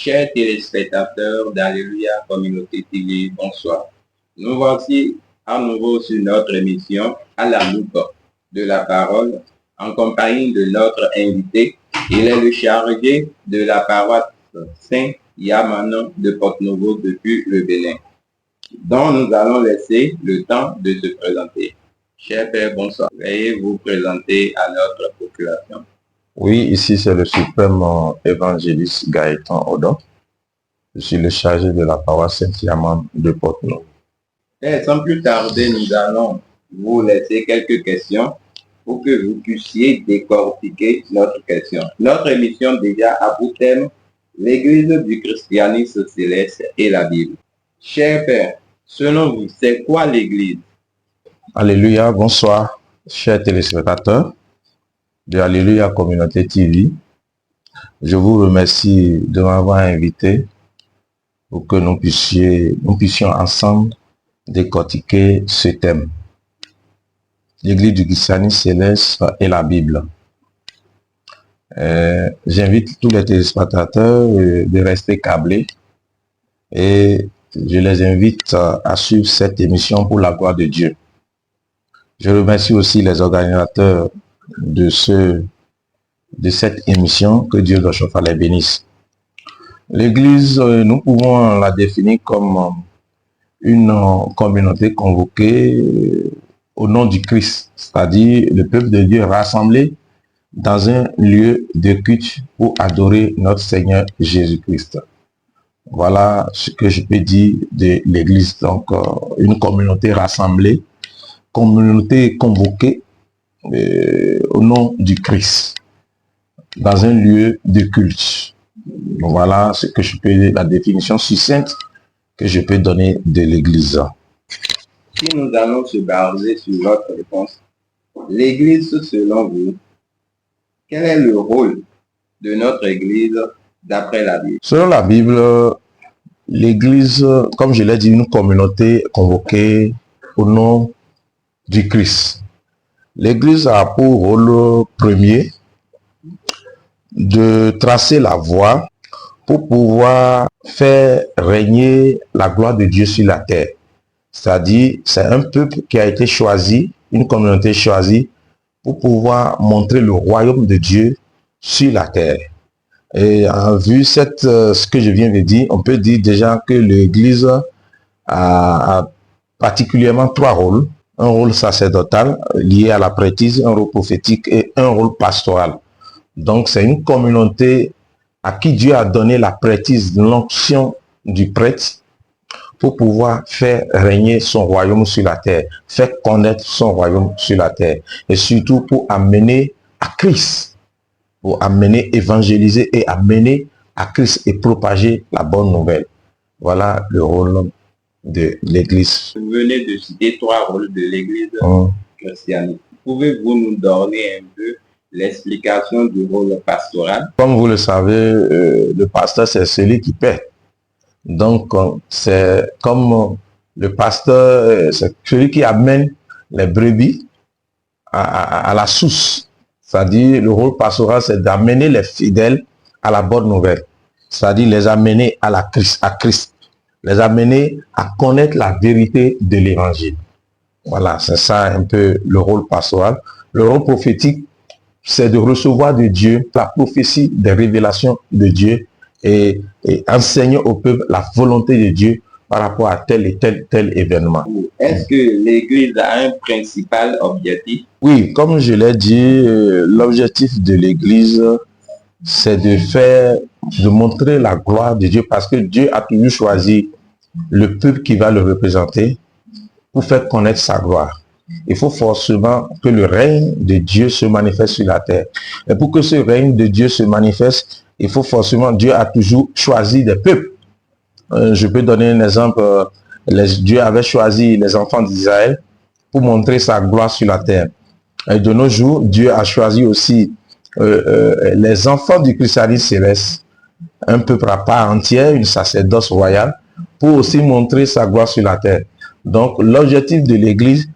Chers téléspectateurs d'Alléluia Communauté TV, bonsoir. Nous voici à nouveau sur notre émission à la loupe de la parole en compagnie de notre invité. Il est le chargé de la paroisse Saint-Yamanon de Porte-Novo depuis le Bénin, dont nous allons laisser le temps de se présenter. Cher Père, bonsoir. Veuillez vous présenter à notre population. Oui, ici c'est le suprême évangéliste Gaëtan Odon. Je suis le chargé de la paroisse Saint-Yamanon de Porte-Novo. Sans plus tarder, nous allons vous laisser quelques questions pour que vous puissiez décortiquer notre question. Notre émission déjà a pour thème l'Église du christianisme céleste et la Bible. Cher Père, selon vous, c'est quoi l'Église? Alléluia, bonsoir, chers téléspectateurs de Alléluia Communauté TV. Je vous remercie de m'avoir invité pour que nous puissions ensemble décortiquer ce thème. L'Église du christianisme céleste et la Bible. J'invite tous les téléspectateurs de rester câblés et je les invite à suivre cette émission pour la gloire de Dieu. Je remercie aussi les organisateurs de cette émission, que Dieu de Chauffard les bénisse. L'Église, nous pouvons la définir comme une communauté convoquée au nom du Christ, c'est-à-dire le peuple de Dieu rassemblé dans un lieu de culte pour adorer notre Seigneur Jésus-Christ. Voilà ce que je peux dire de l'Église. Donc, une communauté rassemblée, communauté convoquée au nom du Christ, dans un lieu de culte. Donc, voilà ce que je peux dire, la définition succincte que je peux donner de l'Église. Si nous allons se baser sur votre réponse, l'Église, selon vous, quel est le rôle de notre Église d'après la Bible? Selon la Bible, l'Église, comme je l'ai dit, une communauté convoquée au nom du Christ. L'Église a pour rôle premier de tracer la voie pour pouvoir faire régner la gloire de Dieu sur la terre. C'est-à-dire, c'est un peuple qui a été choisi, une communauté choisie, pour pouvoir montrer le royaume de Dieu sur la terre. Et en vue ce que je viens de dire, on peut dire déjà que l'Église a particulièrement trois rôles. Un rôle sacerdotal lié à la prêtrise, un rôle prophétique et un rôle pastoral. Donc c'est une communauté à qui Dieu a donné la prêtrise, l'onction du prêtre pour pouvoir faire régner son royaume sur la terre, faire connaître son royaume sur la terre et surtout pour amener à Christ, pour amener, évangéliser et amener à Christ et propager la bonne nouvelle. Voilà le rôle de l'Église. Vous venez de citer trois rôles de l'Église chrétienne. Pouvez-vous nous donner un peu l'explication du rôle pastoral? Comme vous le savez, le pasteur, c'est celui qui paie. Donc, c'est comme le pasteur, c'est celui qui amène les brebis à la source. C'est-à-dire, le rôle pastoral, c'est d'amener les fidèles à la bonne nouvelle. C'est-à-dire, les amener à Christ. Les amener à connaître la vérité de l'évangile. Voilà, c'est ça un peu le rôle pastoral. Le rôle prophétique, c'est de recevoir de Dieu la prophétie des révélations de Dieu et enseigner au peuple la volonté de Dieu par rapport à tel et tel événement. Est-ce que l'Église a un principal objectif? Oui, comme je l'ai dit, l'objectif de l'Église, c'est de montrer la gloire de Dieu parce que Dieu a toujours choisi le peuple qui va le représenter pour faire connaître sa gloire. Il faut forcément que le règne de Dieu se manifeste sur la terre. Et pour que ce règne de Dieu se manifeste, il faut forcément, Dieu a toujours choisi des peuples. Je peux donner un exemple. Dieu avait choisi les enfants d'Israël pour montrer sa gloire sur la terre. Et de nos jours, Dieu a choisi aussi les enfants du christianisme céleste, un peuple à part entière, une sacerdoce royale, pour aussi montrer sa gloire sur la terre. Donc, l'objectif de l'Église,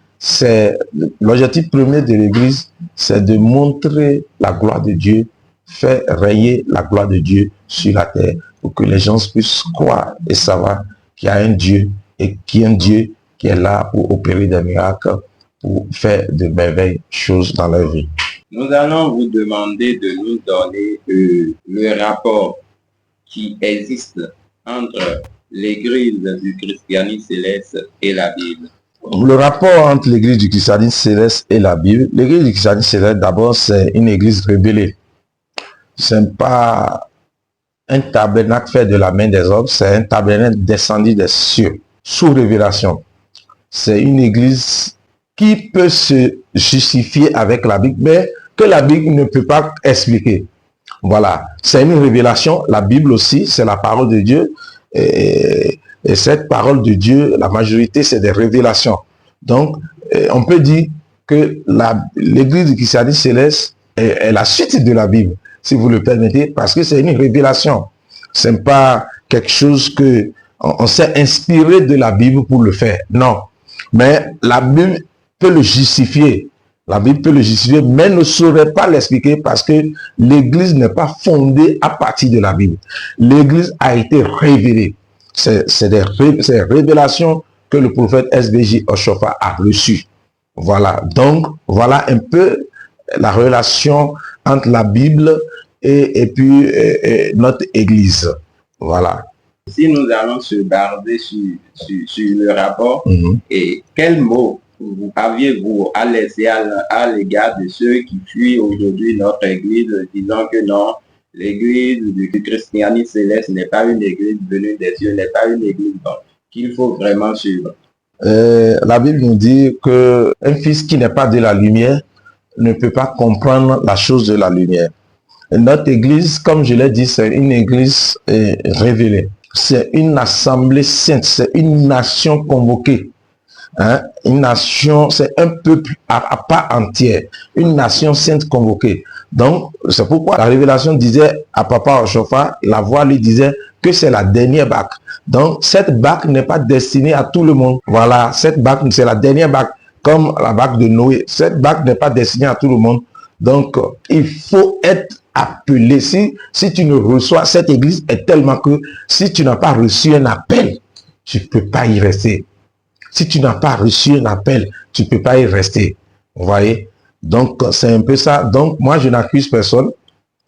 l'objectif premier de l'Église, c'est de montrer la gloire de Dieu, faire régner la gloire de Dieu sur la terre. pour que les gens puissent croire et savoir qu'il y a un Dieu et qu'il y a un Dieu qui est là pour opérer des miracles, pour faire de merveilleuses choses dans leur vie. Nous allons vous demander de nous donner le rapport qui existe entre l'Église du christianisme céleste et la Bible. Le rapport entre l'Église du christianisme céleste et la Bible, l'Église du christianisme céleste, d'abord, c'est une Église révélée. Ce n'est pas un tabernacle fait de la main des hommes, c'est un tabernacle descendu des cieux, sous révélation. C'est une Église qui peut se justifier avec la Bible, mais que la Bible ne peut pas expliquer. Voilà, c'est une révélation. La Bible aussi, c'est la parole de Dieu. Et cette parole de Dieu, la majorité, c'est des révélations. Donc, on peut dire que l'Église du christianisme céleste est la suite de la Bible, si vous le permettez, parce que c'est une révélation. Ce n'est pas quelque chose que on s'est inspiré de la Bible pour le faire. Non. Mais la Bible peut le justifier. La Bible peut le justifier, mais ne saurait pas l'expliquer parce que l'Église n'est pas fondée à partir de la Bible. L'Église a été révélée. C'est des révélations que le prophète S.B.J. Oshofa a reçues. Voilà. Donc, voilà un peu la relation entre la Bible et puis notre Église. Voilà. Si nous allons se baser sur le rapport, et quel mot aviez-vous à laisser à l'égard de ceux qui fuient aujourd'hui notre Église, disant que non, l'Église du christianisme céleste n'est pas une Église venue des cieux, n'est pas une Église qu'il faut vraiment suivre? La Bible nous dit qu'un fils qui n'est pas de la lumière ne peut pas comprendre la chose de la lumière. Et notre Église, comme je l'ai dit, c'est une Église révélée. C'est une assemblée sainte, c'est une nation convoquée. Hein? Une nation, c'est un peuple à part entière, une nation sainte convoquée. Donc, c'est pourquoi la révélation disait à Papa Oshofa, la voix lui disait que c'est la dernière bague. Donc, cette bague n'est pas destinée à tout le monde. Voilà, cette bague, c'est la dernière bague, comme la bague de Noé. Cette bague n'est pas destinée à tout le monde. Donc, il faut être appelé. Si tu ne reçois, cette église est tellement que si tu n'as pas reçu un appel, tu ne peux pas y rester. Si tu n'as pas reçu un appel, tu ne peux pas y rester. Vous voyez? Donc, c'est un peu ça. Donc, moi, je n'accuse personne.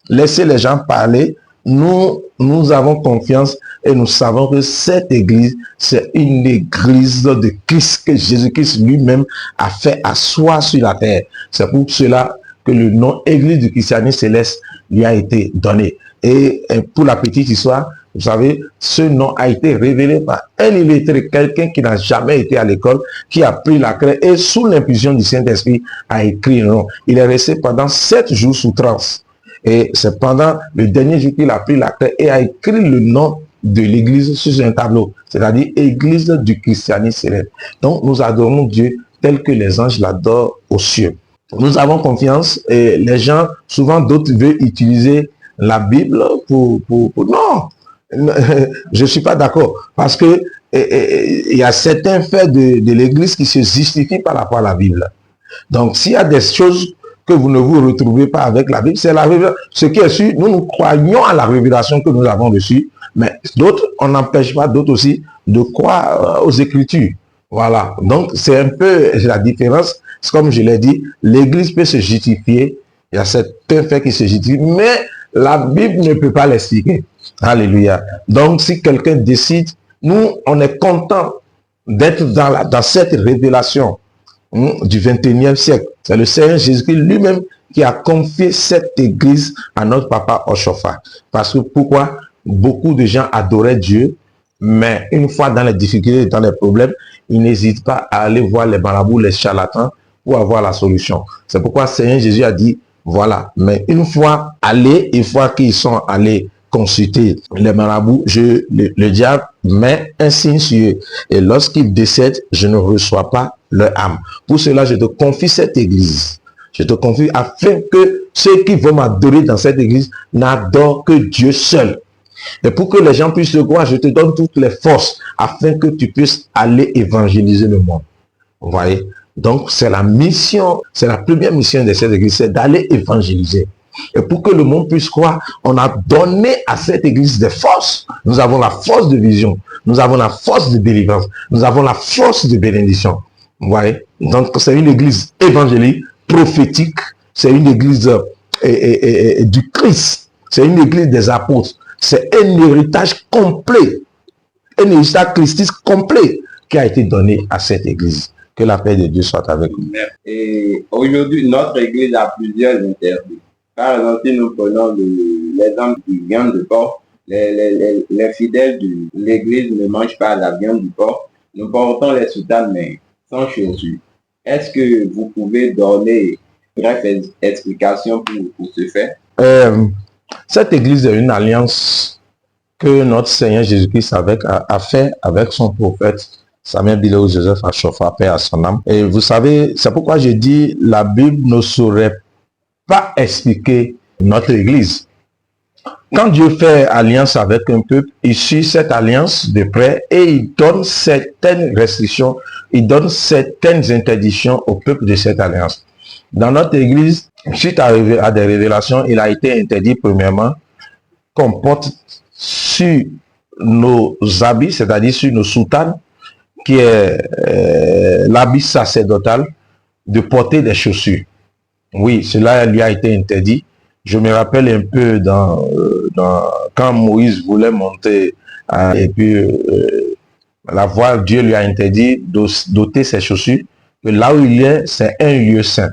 Laissez les gens parler. Nous avons confiance et nous savons que cette église, c'est une église de Christ que Jésus-Christ lui-même a fait asseoir sur la terre. C'est pour cela que le nom Église du christianisme céleste lui a été donné. Et pour la petite histoire, vous savez, ce nom a été révélé par un illettré, quelqu'un qui n'a jamais été à l'école, qui a pris la craie et sous l'impulsion du Saint-Esprit a écrit un nom. Il est resté pendant 7 jours sous transe. Et c'est pendant le dernier jour qu'il a pris la craie et a écrit le nom de l'église sur un tableau, c'est-à-dire Église du christianisme céleste. Donc nous adorons Dieu tel que les anges l'adorent aux cieux. Nous avons confiance et les gens, souvent d'autres veulent utiliser la Bible pour non, je ne suis pas d'accord parce que il y a certains faits de l'église qui se justifient par rapport à la Bible. Donc s'il y a des choses que vous ne vous retrouvez pas avec la Bible, c'est la révélation. Ce qui est sûr, nous croyons à la révélation que nous avons reçue, mais d'autres, on n'empêche pas d'autres aussi de croire aux Écritures. Voilà, donc c'est un peu la différence. Comme je l'ai dit, l'Église peut se justifier, il y a certains faits qui se justifient, mais la Bible ne peut pas l'expliquer. Alléluia. Donc si quelqu'un décide, nous, on est content d'être dans cette révélation du 21e siècle. C'est le Seigneur Jésus-Christ lui-même qui a confié cette église à notre papa Oshofa. Parce que pourquoi? Beaucoup de gens adoraient Dieu, mais une fois dans les difficultés, dans les problèmes, ils n'hésitent pas à aller voir les marabouts, les charlatans pour avoir la solution. C'est pourquoi le Seigneur Jésus a dit, voilà, mais une fois qu'ils sont allés consulter les marabouts, le diable met un signe sur eux. Et lorsqu'ils décèdent, je ne reçois pas leur âme. Pour cela, je te confie cette église. Je te confie afin que ceux qui vont m'adorer dans cette église n'adorent que Dieu seul. Et pour que les gens puissent le croire, je te donne toutes les forces afin que tu puisses aller évangéliser le monde. Vous voyez? Donc, c'est la mission, c'est la première mission de cette église, c'est d'aller évangéliser. Et pour que le monde puisse croire, on a donné à cette église des forces. Nous avons la force de vision, nous avons la force de délivrance, nous avons la force de bénédiction. Vous voyez? Donc, c'est une église évangélique, prophétique, c'est une église du Christ, c'est une église des apôtres, c'est un héritage complet, un héritage christique complet qui a été donné à cette église. Que la paix de Dieu soit avec nous. Et aujourd'hui, notre église a plusieurs interdits. Par exemple, si nous prenons l'exemple du viande de porc, les fidèles de l'église ne mangent pas la viande du porc. Nous portons les soutanes, mais sans chaussures. Est-ce que vous pouvez donner une brève explication pour ce fait? Cette église est une alliance que notre Seigneur Jésus-Christ a fait avec son prophète Samuel Bileo Joseph Achofa, paix à son âme. Et vous savez, c'est pourquoi j'ai dit la Bible ne saurait pas expliquer notre église. Quand Dieu fait alliance avec un peuple, il suit cette alliance de près et il donne certaines restrictions, il donne certaines interdictions au peuple de cette alliance. Dans notre église, suite à des révélations, il a été interdit premièrement qu'on porte sur nos habits, c'est-à-dire sur nos soutanes, qui est l'habit sacerdotal, de porter des chaussures. Oui, cela lui a été interdit. Je me rappelle un peu quand Moïse voulait monter et puis la voile, Dieu lui a interdit d'ôter ses chaussures, que là où il est, c'est un lieu saint.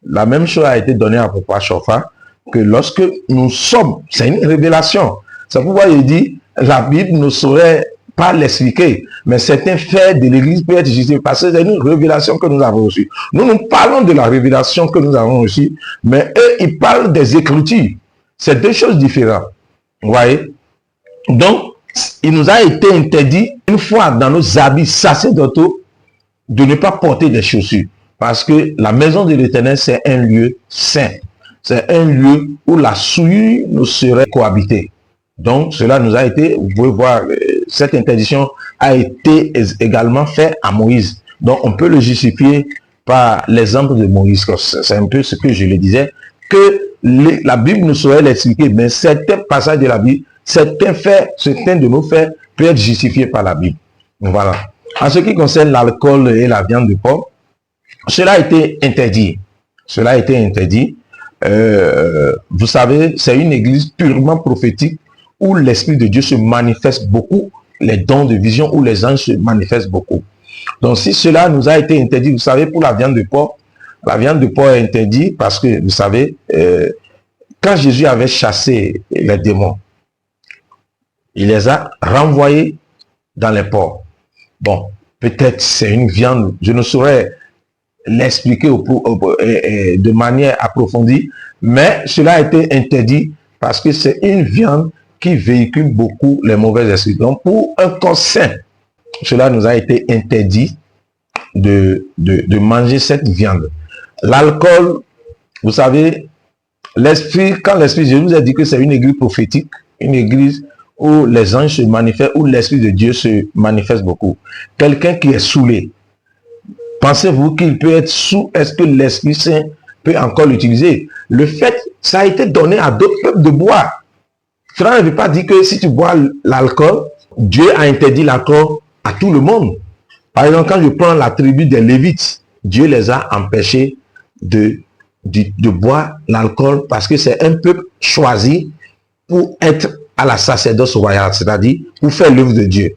La même chose a été donnée à Papa Chofa, que lorsque nous sommes, c'est une révélation. C'est pourquoi il dit, la Bible ne saurait pas l'expliquer, mais certains faits de l'église peuvent être justifiés parce que c'est une révélation que nous avons reçue. Nous parlons de la révélation que nous avons reçue, mais eux, ils parlent des Écritures. C'est deux choses différentes. Vous voyez? Donc, il nous a été interdit, une fois dans nos habits sacerdotaux, de ne pas porter des chaussures. Parce que la maison de l'Éternel, c'est un lieu saint. C'est un lieu où la souillure ne serait cohabitée. Donc, cela nous a été, vous pouvez voir, cette interdiction a été également faite à Moïse. Donc, on peut le justifier par l'exemple de Moïse. C'est un peu ce que je le disais, que la Bible ne saurait l'expliquer, mais certains passages de la Bible, certains faits, certains de nos faits peuvent être justifiés par la Bible. Voilà. En ce qui concerne l'alcool et la viande de porc, cela a été interdit. Cela a été interdit. Vous savez, c'est une église purement prophétique où l'Esprit de Dieu se manifeste beaucoup, les dons de vision, où les anges se manifestent beaucoup. Donc, si cela nous a été interdit, vous savez, pour la viande de porc est interdite parce que, vous savez, quand Jésus avait chassé les démons, il les a renvoyés dans les porcs. Bon, peut-être c'est une viande, je ne saurais l'expliquer de manière approfondie, mais cela a été interdit parce que c'est une viande qui véhicule beaucoup les mauvais esprits. Donc, pour un corps sain, cela nous a été interdit de manger cette viande. L'alcool, vous savez, quand l'Esprit, je vous ai dit que c'est une église prophétique, une église où les anges se manifestent, où l'Esprit de Dieu se manifeste beaucoup. Quelqu'un qui est saoulé, pensez-vous qu'il peut être sous? Est-ce que l'Esprit Saint peut encore l'utiliser? Le fait, ça a été donné à d'autres peuples de boire. Cela ne veut pas dire que si tu bois l'alcool, Dieu a interdit l'alcool à tout le monde. Par exemple, quand je prends la tribu des Lévites, Dieu les a empêchés de boire l'alcool parce que c'est un peuple choisi pour être à la sacerdoce royale, c'est-à-dire pour faire l'œuvre de Dieu.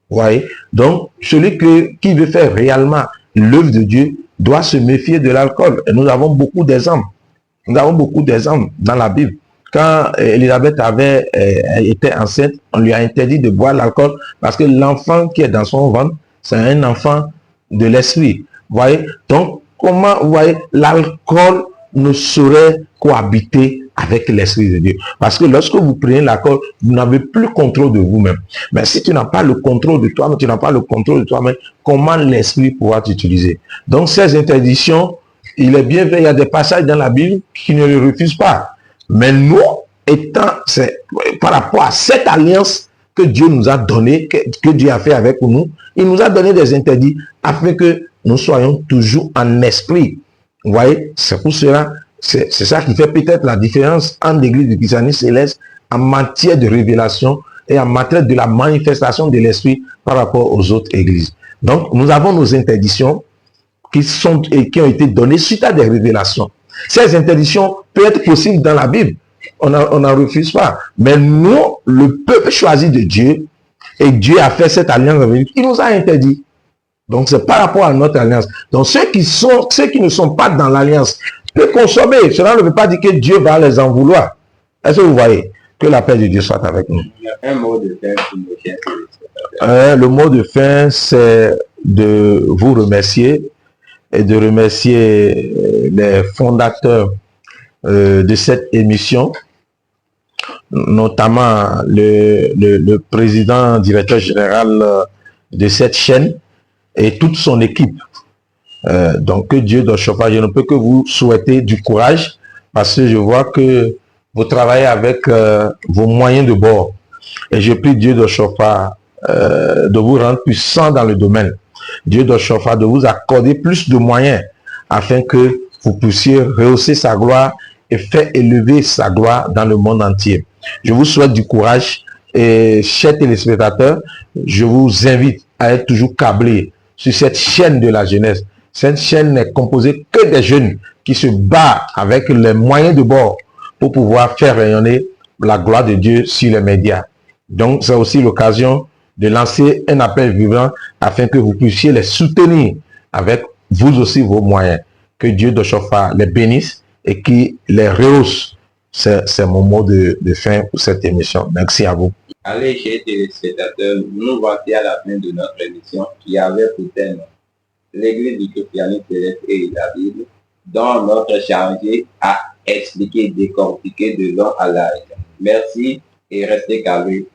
Vous voyez? Donc, celui qui veut faire réellement l'œuvre de Dieu doit se méfier de l'alcool. Et nous avons beaucoup d'exemples. Nous avons beaucoup d'exemples dans la Bible. Quand Élisabeth était enceinte, on lui a interdit de boire l'alcool parce que l'enfant qui est dans son ventre, c'est un enfant de l'esprit. Vous voyez? Donc, comment, vous voyez, l'alcool ne saurait cohabiter avec l'Esprit de Dieu. Parce que lorsque vous prenez l'alcool, vous n'avez plus le contrôle de vous-même. Mais si tu n'as pas le contrôle de toi-même, comment l'Esprit pourra t'utiliser? Donc, ces interdictions, il est bien vrai, il y a des passages dans la Bible qui ne le refusent pas. Mais nous, par rapport à cette alliance que Dieu nous a donnée, que Dieu a fait avec nous, il nous a donné des interdits afin que nous soyons toujours en esprit. Vous voyez, c'est pour cela, C'est ça qui fait peut-être la différence entre l'église du christianisme céleste en matière de révélation et en matière de la manifestation de l'esprit par rapport aux autres églises. Donc, nous avons nos interdictions qui ont été données suite à des révélations. Ces interdictions peuvent être possibles dans la Bible. On n'en refuse pas. Mais nous, le peuple choisi de Dieu, et Dieu a fait cette alliance avec lui, il nous a interdit. Donc, c'est par rapport à notre alliance. Donc, ceux qui ne sont pas dans l'alliance peuvent consommer. Cela ne veut pas dire que Dieu va les en vouloir. Est-ce que vous voyez? Que la paix de Dieu soit avec nous. Un mot de fin pour nos chers téléspectateurs. Le mot de fin, c'est de vous remercier et de remercier les fondateurs de cette émission, notamment le président, directeur général de cette chaîne et toute son équipe. Donc, que Dieu d'Oshofa, je ne peux que vous souhaiter du courage parce que je vois que vous travaillez avec vos moyens de bord. Et je prie Dieu d'Oshofa de vous rendre puissant dans le domaine. Dieu d'Oshofa de vous accorder plus de moyens afin que vous puissiez rehausser sa gloire et faire élever sa gloire dans le monde entier. Je vous souhaite du courage et chers téléspectateurs, je vous invite à être toujours câblés sur cette chaîne de la jeunesse. Cette chaîne n'est composée que des jeunes qui se battent avec les moyens de bord pour pouvoir faire rayonner la gloire de Dieu sur les médias. Donc, c'est aussi l'occasion de lancer un appel vivant afin que vous puissiez les soutenir avec vous aussi vos moyens. Que Dieu d'Oshofa les bénisse et qu'il les rehausse. C'est mon mot de fin pour cette émission. Merci à vous. Allez, chers téléspectateurs, nous voici à la fin de notre émission qui avait pour thème l'Église du christianisme céleste et la Bible, dont notre chargé a expliqué, décortiqué de long à large. Merci et restez calés.